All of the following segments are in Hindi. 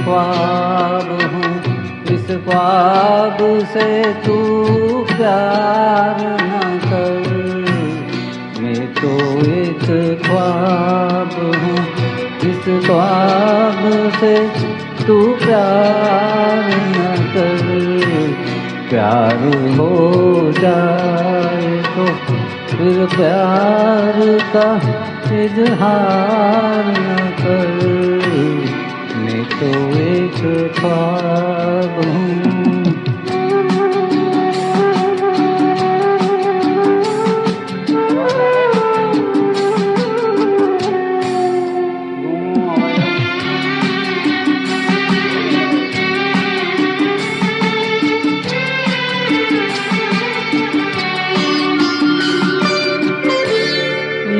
ख्वाब हूँ, इस ख्वाब से तू प्यार न कर। मैं तो एक ख्वाब हूँ, इस ख्वाब से तू प्यार न कर। प्यार हो जाए तो फिर प्यार का इजहार न कर। मैं तो एक ख्वाब हूँ।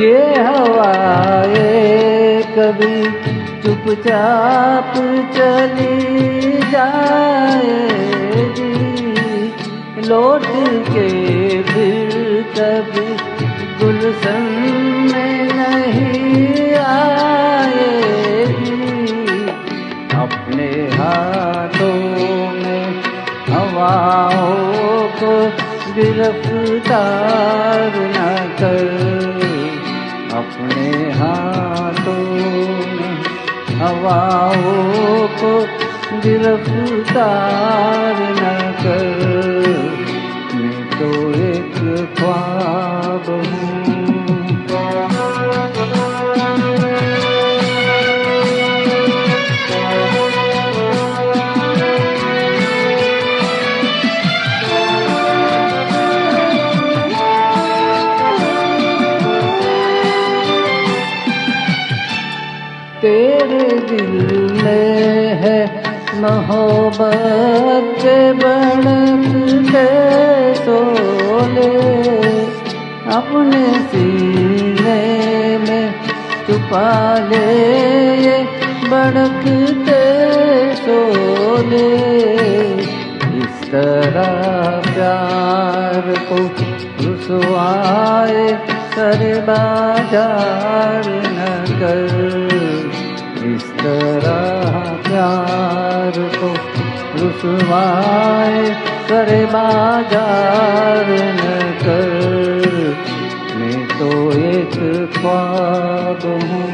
ये हवाएं कभी चुपचाप चली जाएगी, लौट के फिर कभी गुलशन में नहीं आएगी। अपने हाथों में हवाओं को गिरफ्तार न कर। अपने हाथों में हवाओं को गिरफ्तार न कर। मैं तो एक ख्वाब हूँ। तेरे दिल में है मोहब्बत के बढ़ते शोले, अपने सीने में छुपा ले ये बढ़ते शोले। इस तरह प्यार को रुसवाए कर बाजार न कर। इस तरह प्यार को रुसवाए करे बाजार न कर। मैं तो एक ख्वाब हूँ।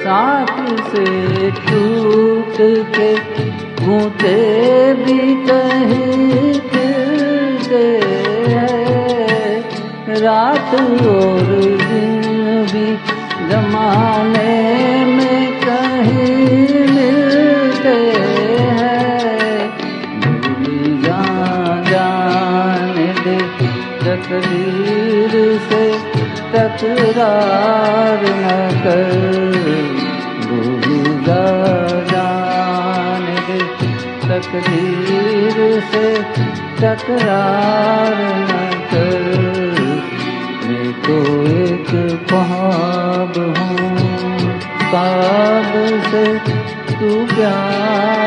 साथ से टूट के घूंटे भी कहीं फिरते हैं, रात और दिन भी जमाने में कहीं मिलते हैं। भूल जाने दे तकदीर से तकरार न कर। जाने दे तकदीर से तकरार न कर। मैं तो एक ख्वाब हूँ, ख्वाब से तू प्यार